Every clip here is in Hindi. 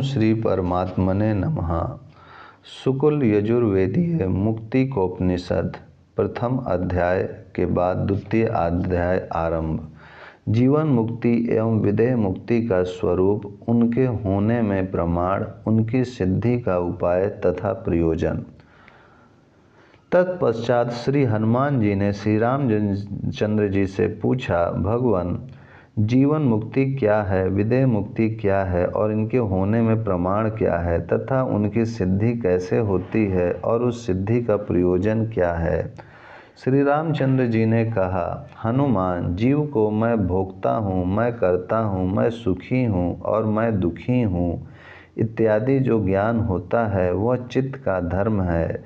ओम श्री परमात्मने नमः। शुक्ल यजुर्वेदीय मुक्तिकोपनिषद प्रथम अध्याय के बाद द्वितीय अध्याय आरंभ। जीवन मुक्ति एवं विदेह मुक्ति का स्वरूप, उनके होने में प्रमाण, उनकी सिद्धि का उपाय तथा प्रयोजन। तत्पश्चात श्री हनुमान जी ने श्री रामचंद्र जी से पूछा, भगवान, जीवन मुक्ति क्या है, विदेह मुक्ति क्या है और इनके होने में प्रमाण क्या है तथा उनकी सिद्धि कैसे होती है और उस सिद्धि का प्रयोजन क्या है। श्री रामचंद्र जी ने कहा, हनुमान, जीव को मैं भोगता हूँ, मैं करता हूँ, मैं सुखी हूँ और मैं दुखी हूँ इत्यादि जो ज्ञान होता है वह चित्त का धर्म है।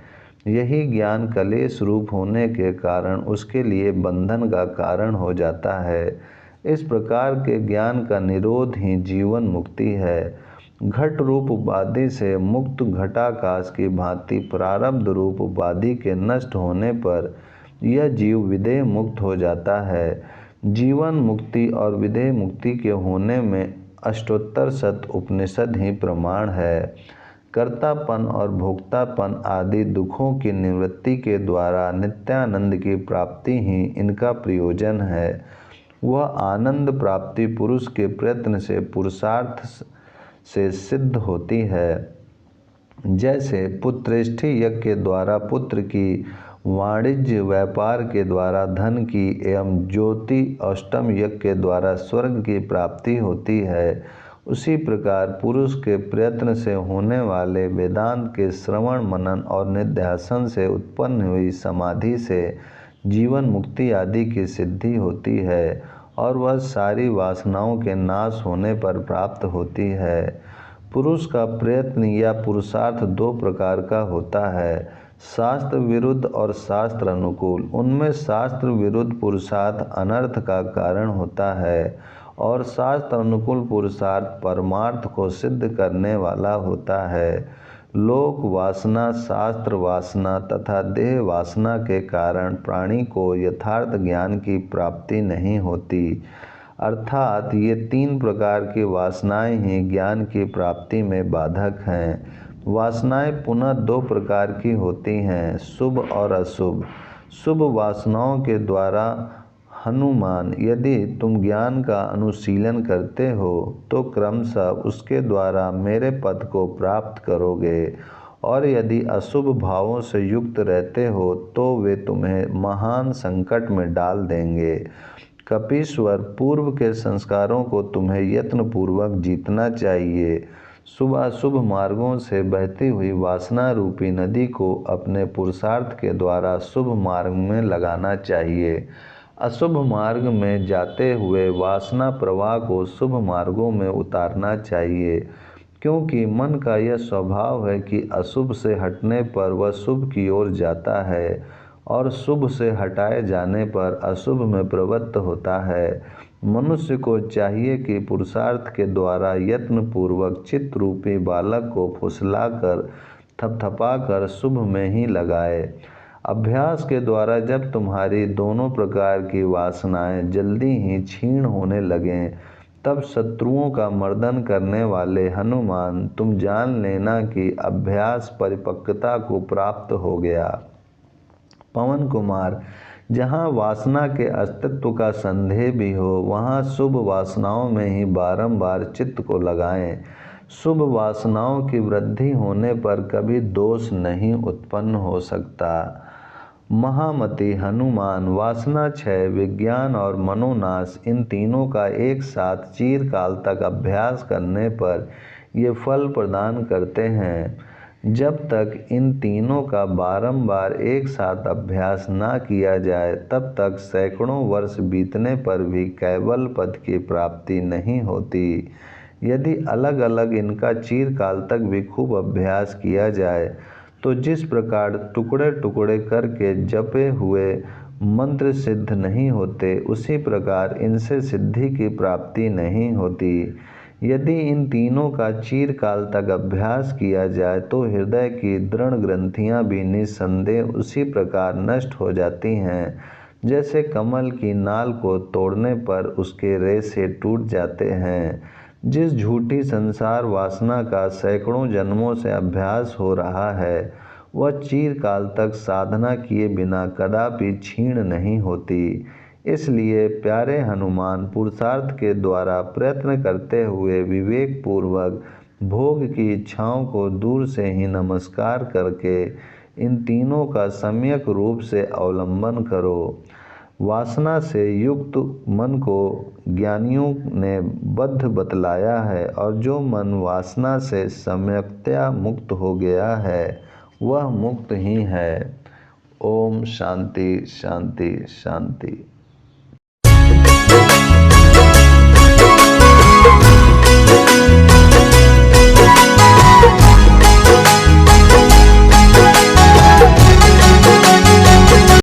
यही ज्ञान कलेश रूप होने के कारण उसके लिए बंधन का कारण हो जाता है। इस प्रकार के ज्ञान का निरोध ही जीवन मुक्ति है। घट रूप उपाधि से मुक्त घटाकाश की भांति प्रारब्ध रूप उपाधि के नष्ट होने पर यह जीव विदेह मुक्त हो जाता है। जीवन मुक्ति और विदेह मुक्ति के होने में अष्टोत्तर शत उपनिषद ही प्रमाण है। कर्तापन और भोक्तापन आदि दुखों की निवृत्ति के द्वारा नित्यानंद की प्राप्ति ही इनका प्रयोजन है। वह आनंद प्राप्ति पुरुष के प्रयत्न से, पुरुषार्थ से सिद्ध होती है। जैसे पुत्रेष्ठी यज्ञ के द्वारा पुत्र की, वाणिज्य व्यापार के द्वारा धन की एवं ज्योति अष्टम यज्ञ के द्वारा स्वर्ग की प्राप्ति होती है, उसी प्रकार पुरुष के प्रयत्न से होने वाले वेदांत के श्रवण मनन और निध्यासन से उत्पन्न हुई समाधि से जीवन मुक्ति आदि की सिद्धि होती है और वह सारी वासनाओं के नाश होने पर प्राप्त होती है। पुरुष का प्रयत्न या पुरुषार्थ दो प्रकार का होता है, शास्त्र विरुद्ध और शास्त्र अनुकूल। उनमें शास्त्र विरुद्ध पुरुषार्थ अनर्थ का कारण होता है और शास्त्र अनुकूल पुरुषार्थ परमार्थ को सिद्ध करने वाला होता है। लोक वासना, शास्त्र वासना तथा देह वासना के कारण प्राणी को यथार्थ ज्ञान की प्राप्ति नहीं होती। अर्थात ये तीन प्रकार की वासनाएं ही ज्ञान की प्राप्ति में बाधक हैं। वासनाएं पुनः दो प्रकार की होती हैं, शुभ और अशुभ। शुभ वासनाओं के द्वारा हनुमान, यदि तुम ज्ञान का अनुशीलन करते हो तो क्रमशः उसके द्वारा मेरे पद को प्राप्त करोगे, और यदि अशुभ भावों से युक्त रहते हो तो वे तुम्हें महान संकट में डाल देंगे। कपीश्वर, पूर्व के संस्कारों को तुम्हें यत्नपूर्वक जीतना चाहिए। शुभ अशुभ मार्गों से बहती हुई वासना रूपी नदी को अपने पुरुषार्थ के द्वारा शुभ मार्ग में लगाना चाहिए। अशुभ मार्ग में जाते हुए वासना प्रवाह को शुभ मार्गों में उतारना चाहिए, क्योंकि मन का यह स्वभाव है कि अशुभ से हटने पर वह शुभ की ओर जाता है और शुभ से हटाए जाने पर अशुभ में प्रवृत्त होता है। मनुष्य को चाहिए कि पुरुषार्थ के द्वारा यत्नपूर्वक चित्त रूपी बालक को फुसलाकर, थपथपाकर शुभ में ही लगाए। अभ्यास के द्वारा जब तुम्हारी दोनों प्रकार की वासनाएं जल्दी ही क्षीण होने लगें, तब शत्रुओं का मर्दन करने वाले हनुमान, तुम जान लेना कि अभ्यास परिपक्वता को प्राप्त हो गया। पवन कुमार, जहाँ वासना के अस्तित्व का संदेह भी हो, वहाँ शुभ वासनाओं में ही बारंबार चित्त को लगाएं। शुभ वासनाओं की वृद्धि होने पर कभी दोष नहीं उत्पन्न हो सकता। महामति हनुमान, वासना क्षय, विज्ञान और मनोनाश, इन तीनों का एक साथ चिरकाल तक अभ्यास करने पर ये फल प्रदान करते हैं। जब तक इन तीनों का बारंबार एक साथ अभ्यास ना किया जाए, तब तक सैकड़ों वर्ष बीतने पर भी कैवल्य पद की प्राप्ति नहीं होती। यदि अलग अलग इनका चिरकाल तक भी खूब अभ्यास किया जाए तो जिस प्रकार टुकड़े टुकड़े करके जपे हुए मंत्र सिद्ध नहीं होते, उसी प्रकार इनसे सिद्धि की प्राप्ति नहीं होती। यदि इन तीनों का चिरकाल तक अभ्यास किया जाए तो हृदय की दृढ़ ग्रंथियां भी निस्संदेह उसी प्रकार नष्ट हो जाती हैं, जैसे कमल की नाल को तोड़ने पर उसके रेशे टूट जाते हैं। जिस झूठी संसार वासना का सैकड़ों जन्मों से अभ्यास हो रहा है वह चिरकाल तक साधना किए बिना कदापि क्षीण नहीं होती। इसलिए प्यारे हनुमान, पुरुषार्थ के द्वारा प्रयत्न करते हुए विवेक पूर्वक भोग की इच्छाओं को दूर से ही नमस्कार करके इन तीनों का सम्यक रूप से अवलंबन करो। वासना से युक्त मन को ज्ञानियों ने बद्ध बतलाया है, और जो मन वासना से सम्यक्तया मुक्त हो गया है वह मुक्त ही है। ओम शांति शांति शांति।